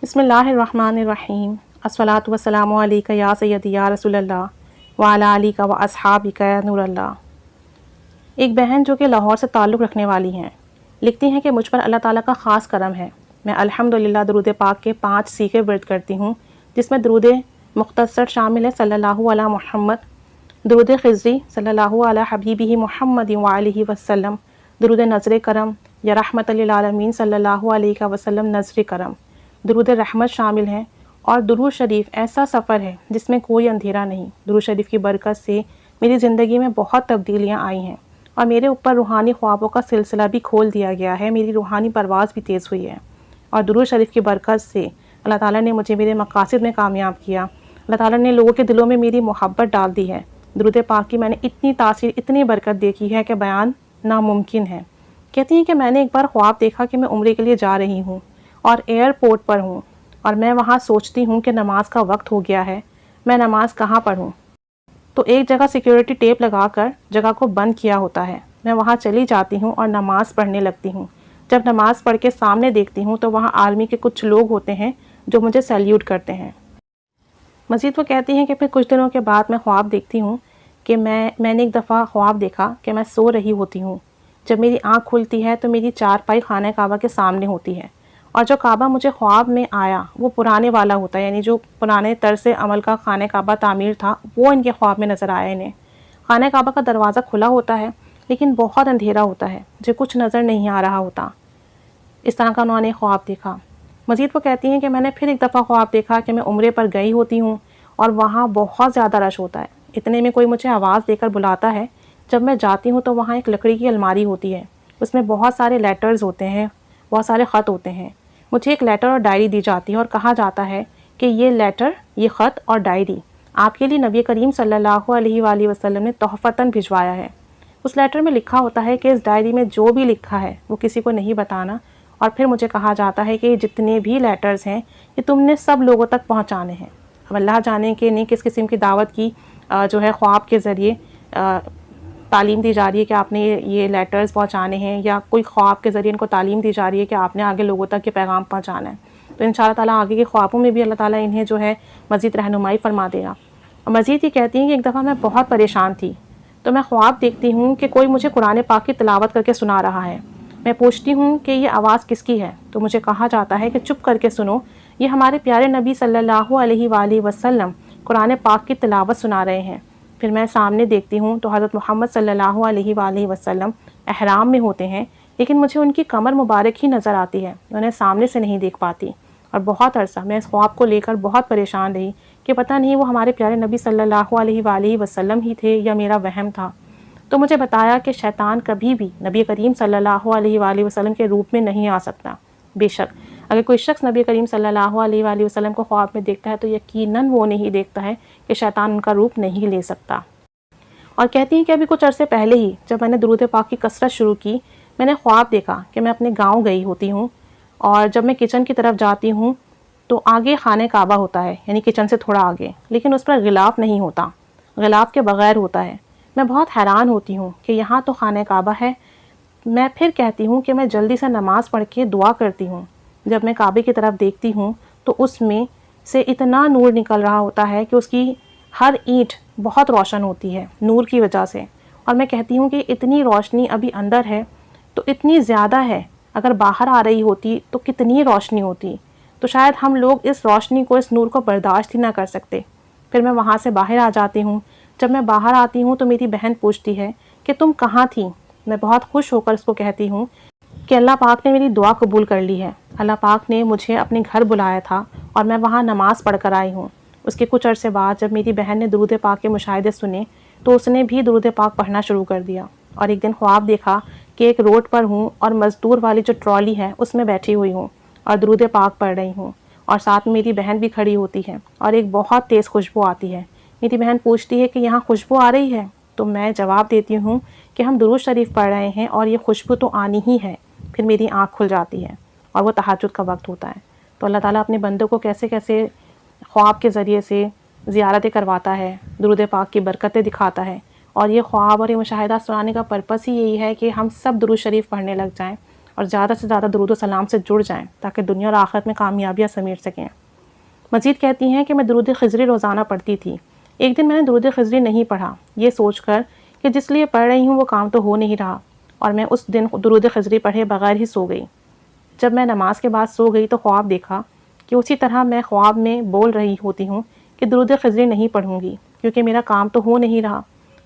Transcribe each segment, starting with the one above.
بسم اللہ الرحمن الرحیم الصلاۃ والسلام علیک یا سیدی یا رسول اللہ وعلی آلک و اصحابک یا نور اللہ۔ ایک بہن جو کہ لاہور سے تعلق رکھنے والی ہیں لکھتی ہیں کہ مجھ پر اللہ تعالیٰ کا خاص کرم ہے۔ میں الحمدللہ درود پاک کے 5 سیکھے ورد کرتی ہوں، جس میں درود مختصر شامل ہے صلی اللہ علی محمد، درود خضری صلی اللہ علی حبیبہ محمد وآلہ وسلم، درود نظر کرم یا رحمت للعالمین صلی اللہ علیہ وسلم نظر کرم، درود رحمت شامل ہیں، اور درود شریف ایسا سفر ہے جس میں کوئی اندھیرا نہیں۔ درود شریف کی برکت سے میری زندگی میں بہت تبدیلیاں آئی ہیں اور میرے اوپر روحانی خوابوں کا سلسلہ بھی کھول دیا گیا ہے، میری روحانی پرواز بھی تیز ہوئی ہے، اور درود شریف کی برکت سے اللہ تعالیٰ نے مجھے میرے مقاصد میں کامیاب کیا۔ اللہ تعالیٰ نے لوگوں کے دلوں میں میری محبت ڈال دی ہے۔ درود پاک کی میں نے اتنی تاثیر، اتنی برکت دیکھی ہے کہ بیان ناممکن ہے۔ کہتی ہیں کہ میں نے ایک بار خواب دیکھا کہ میں عمرے کے لیے جا رہی ہوں اور ایئرپورٹ پر ہوں، اور میں وہاں سوچتی ہوں کہ نماز کا وقت ہو گیا ہے، میں نماز کہاں پڑھوں؟ تو ایک جگہ سیکیورٹی ٹیپ لگا کر جگہ کو بند کیا ہوتا ہے، میں وہاں چلی جاتی ہوں اور نماز پڑھنے لگتی ہوں۔ جب نماز پڑھ کے سامنے دیکھتی ہوں تو وہاں آرمی کے کچھ لوگ ہوتے ہیں جو مجھے سیلیوٹ کرتے ہیں۔ مزید وہ کہتی ہیں کہ پھر کچھ دنوں کے بعد میں خواب دیکھتی ہوں کہ میں نے ایک دفعہ خواب دیکھا کہ میں سو رہی ہوتی ہوں۔ جب میری آنکھ کھلتی ہے تو میری چارپائی خانہ کعبہ کے سامنے ہوتی ہے، اور جو کعبہ مجھے خواب میں آیا وہ پرانے والا ہوتا ہے، یعنی جو پرانے طرز عمل کا خانہ کعبہ تعمیر تھا وہ ان کے خواب میں نظر آیا انہیں۔ خانہ کعبہ کا دروازہ کھلا ہوتا ہے لیکن بہت اندھیرا ہوتا ہے، جو کچھ نظر نہیں آ رہا ہوتا۔ اس طرح کا انہوں نے خواب دیکھا۔ مزید وہ کہتی ہیں کہ میں نے پھر ایک دفعہ خواب دیکھا کہ میں عمرے پر گئی ہوتی ہوں اور وہاں بہت زیادہ رش ہوتا ہے۔ اتنے میں کوئی مجھے آواز دے کر بلاتا ہے۔ جب میں جاتی ہوں تو وہاں ایک لکڑی کی الماری ہوتی ہے، اس میں بہت سارے لیٹرز ہوتے ہیں، بہت سارے خط ہوتے ہیں۔ مجھے ایک لیٹر اور ڈائری دی جاتی ہے اور کہا جاتا ہے کہ یہ لیٹر، یہ خط اور ڈائری آپ کے لیے نبی کریم صلی اللہ علیہ وآلہ وسلم نے تحفتاً بھجوایا ہے۔ اس لیٹر میں لکھا ہوتا ہے کہ اس ڈائری میں جو بھی لکھا ہے وہ کسی کو نہیں بتانا، اور پھر مجھے کہا جاتا ہے کہ یہ جتنے بھی لیٹرز ہیں یہ تم نے سب لوگوں تک پہنچانے ہیں۔ اب اللہ جانے کہ نہیں کس قسم کی دعوت کی جو ہے خواب کے ذریعے تعلیم دی جا رہی ہے کہ آپ نے یہ لیٹرز پہنچانے ہیں، یا کوئی خواب کے ذریعے ان کو تعلیم دی جا رہی ہے کہ آپ نے آگے لوگوں تک یہ پیغام پہنچانا ہے۔ تو انشاءاللہ تعالیٰ آگے کے خوابوں میں بھی اللہ تعالیٰ انہیں جو ہے مزید رہنمائی فرما دے گا۔ اور مزید یہ کہتی ہیں کہ ایک دفعہ میں بہت پریشان تھی تو میں خواب دیکھتی ہوں کہ کوئی مجھے قرآن پاک کی تلاوت کر کے سنا رہا ہے۔ میں پوچھتی ہوں کہ یہ آواز کس کی ہے، تو مجھے کہا جاتا ہے کہ چپ کر کے سنو، یہ ہمارے پیارے نبی صلی اللہ علیہ وآلہ وسلم قرآن پاک کی تلاوت سنا رہے ہیں۔ پھر میں سامنے دیکھتی ہوں تو حضرت محمد صلی اللہ علیہ وآلہ وسلم احرام میں ہوتے ہیں، لیکن مجھے ان کی کمر مبارک ہی نظر آتی ہے، انہیں سامنے سے نہیں دیکھ پاتی۔ اور بہت عرصہ میں اس خواب کو لے کر بہت پریشان رہی کہ پتہ نہیں وہ ہمارے پیارے نبی صلی اللہ علیہ وآلہ وسلم ہی تھے یا میرا وہم تھا۔ تو مجھے بتایا کہ شیطان کبھی بھی نبی کریم صلی اللہ علیہ وآلہ وسلم کے روپ میں نہیں آ سکتا۔ بے شک اگر کوئی شخص نبی کریم صلی اللہ علیہ وآلہ وسلم کو خواب میں دیکھتا ہے تو یقیناً وہ نہیں دیکھتا ہے کہ شیطان ان کا روپ نہیں لے سکتا۔ اور کہتی ہیں کہ ابھی کچھ عرصے پہلے ہی جب میں نے درود پاک کی کثرت شروع کی، میں نے خواب دیکھا کہ میں اپنے گاؤں گئی ہوتی ہوں، اور جب میں کچن کی طرف جاتی ہوں تو آگے خانہ کعبہ ہوتا ہے، یعنی کچن سے تھوڑا آگے، لیکن اس پر غلاف نہیں ہوتا، غلاف کے بغیر ہوتا ہے۔ میں بہت حیران ہوتی ہوں کہ یہاں تو خانہ کعبہ ہے۔ میں پھر کہتی ہوں کہ میں جلدی سے نماز پڑھ کے دعا کرتی ہوں۔ جب میں کعبے کی طرف دیکھتی ہوں تو اس میں سے اتنا نور نکل رہا ہوتا ہے کہ اس کی ہر اینٹ بہت روشن ہوتی ہے نور کی وجہ سے، اور میں کہتی ہوں کہ اتنی روشنی ابھی اندر ہے تو اتنی زیادہ ہے، اگر باہر آ رہی ہوتی تو کتنی روشنی ہوتی، تو شاید ہم لوگ اس روشنی کو، اس نور کو برداشت ہی نہ کر سکتے۔ پھر میں وہاں سے باہر آ جاتی ہوں۔ جب میں باہر آتی ہوں تو میری بہن پوچھتی ہے کہ تم کہاں تھی؟ میں بہت خوش ہو کر اس کو کہتی ہوں کہ اللہ پاک نے میری دعا قبول کر لی ہے، اللہ پاک نے مجھے اپنے گھر بلایا تھا اور میں وہاں نماز پڑھ کر آئی ہوں۔ اس کے کچھ عرصے بعد جب میری بہن نے درود پاک کے مشاہدے سنے تو اس نے بھی درود پاک پڑھنا شروع کر دیا، اور ایک دن خواب دیکھا کہ ایک روڈ پر ہوں اور مزدور والی جو ٹرالی ہے اس میں بیٹھی ہوئی ہوں اور درود پاک پڑھ رہی ہوں، اور ساتھ میں میری بہن بھی کھڑی ہوتی ہے اور ایک بہت تیز خوشبو آتی ہے۔ میری بہن پوچھتی ہے کہ یہاں خوشبو آ رہی ہے، تو میں جواب دیتی ہوں کہ ہم درود شریف پڑھ رہے ہیں اور یہ خوشبو تو آنی ہی ہے۔ پھر میری آنکھ کھل جاتی ہے اور وہ تہجد کا وقت ہوتا ہے۔ تو اللہ تعالیٰ اپنے بندوں کو کیسے کیسے خواب کے ذریعے سے زیارتیں کرواتا ہے، درود پاک کی برکتیں دکھاتا ہے، اور یہ خواب اور یہ مشاہدہ سنانے کا پرپس ہی یہی ہے کہ ہم سب درود شریف پڑھنے لگ جائیں اور زیادہ سے زیادہ درود و سلام سے جڑ جائیں تاکہ دنیا اور آخرت میں کامیابیاں سمیٹ سکیں۔ مزید کہتی ہیں کہ میں درود خضری روزانہ پڑھتی تھی۔ ایک دن میں نے درود خضری نہیں پڑھا، یہ سوچ کر کہ جس لیے پڑھ رہی ہوں وہ کام تو ہو نہیں رہا، اور میں اس دن درود خضری پڑھے بغیر ہی سو گئی۔ جب میں نماز کے بعد سو گئی تو خواب دیکھا کہ اسی طرح میں خواب میں بول رہی ہوتی ہوں کہ درود خضری نہیں پڑھوں گی کیونکہ میرا کام تو ہو نہیں رہا۔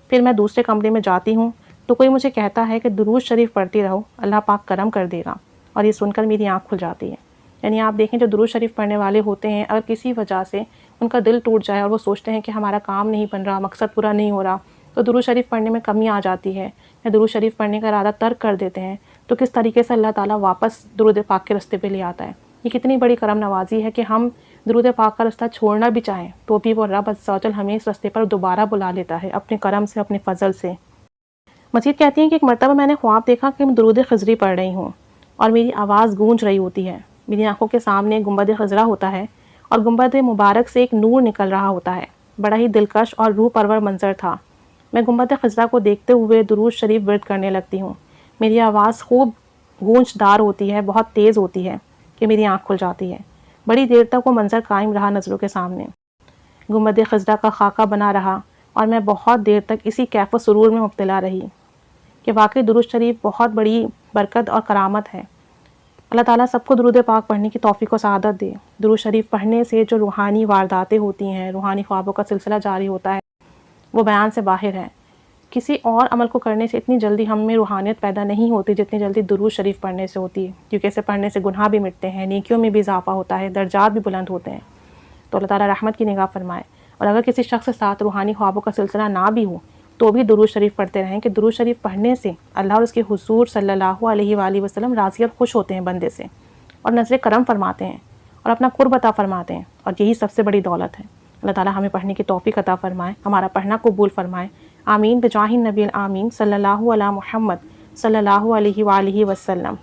پھر میں دوسرے کمرے میں جاتی ہوں تو کوئی مجھے کہتا ہے کہ درود شریف پڑھتی رہو، اللہ پاک کرم کر دے گا، اور یہ سن کر میری آنکھ کھل جاتی ہے۔ یعنی آپ دیکھیں جو درود شریف پڑھنے والے ہوتے ہیں، اگر کسی وجہ سے ان کا دل ٹوٹ جائے اور وہ سوچتے ہیں کہ ہمارا کام نہیں بن رہا، مقصد پورا نہیں ہو رہا، تو درود شریف پڑھنے میں کمی آ جاتی ہے یا درود شریف پڑھنے کا ارادہ ترک کر دیتے ہیں، تو کس طریقے سے اللہ تعالیٰ واپس درود پاک کے راستے پہ لے آتا ہے۔ یہ کتنی بڑی کرم نوازی ہے کہ ہم درود پاک کا رستہ چھوڑنا بھی چاہیں تو بھی وہ رب عز و جل ہمیں اس راستے پر دوبارہ بلا لیتا ہے اپنے کرم سے، اپنے فضل سے۔ مزید کہتی ہیں کہ ایک مرتبہ میں نے خواب دیکھا کہ میں درود خضری پڑھ رہی ہوں اور میری آواز گونج رہی ہوتی ہے۔ میری آنکھوں کے سامنے گنبد خضرا ہوتا ہے اور گنبد مبارک سے ایک نور نکل رہا ہوتا ہے۔ بڑا ہی دلکش اور روح پرور منظر تھا۔ میں گنبد خضرا کو دیکھتے ہوئے درود شریف ورد کرنے لگتی ہوں۔ میری آواز خوب گونج دار ہوتی ہے، بہت تیز ہوتی ہے کہ میری آنکھ کھل جاتی ہے۔ بڑی دیر تک وہ منظر قائم رہا نظروں کے سامنے۔ گنبد خضرا کا خاکہ بنا رہا اور میں بہت دیر تک اسی کیف و سرور میں مبتلا رہی کہ واقعی درود شریف بہت بڑی برکت اور کرامت ہے۔ اللہ تعالیٰ سب کو درود پاک پڑھنے کی توفیق و سعادت دے۔ درود شریف پڑھنے سے جو روحانی وارداتیں ہوتی ہیں، روحانی خوابوں کا سلسلہ جاری ہوتا ہے، وہ بیان سے باہر ہے۔ کسی اور عمل کو کرنے سے اتنی جلدی ہم میں روحانیت پیدا نہیں ہوتی جتنی جلدی درود شریف پڑھنے سے ہوتی ہے، کیونکہ اسے پڑھنے سے گناہ بھی مٹتے ہیں، نیکیوں میں بھی اضافہ ہوتا ہے، درجات بھی بلند ہوتے ہیں۔ تو اللہ تعالیٰ رحمت کی نگاہ فرمائے۔ اور اگر کسی شخص کے ساتھ روحانی خوابوں کا سلسلہ نہ بھی ہو تو بھی درود شریف پڑھتے رہیں کہ درود شریف پڑھنے سے اللہ اور اس کے حضور صلی اللہ علیہ وآلہ وسلم راضی اور خوش ہوتے ہیں بندے سے، اور نظر کرم فرماتے ہیں اور اپنا قرب عطا فرماتے ہیں، اور یہی سب سے بڑی دولت ہے۔ اللہ تعالیٰ ہمیں پڑھنے کی توفیق عطا فرمائے، ہمارا پڑھنا قبول فرمائے۔ آمین بجاہ النبی الآمین صلی اللہ علی محمد صلی اللہ علیہ وآلہ وسلم۔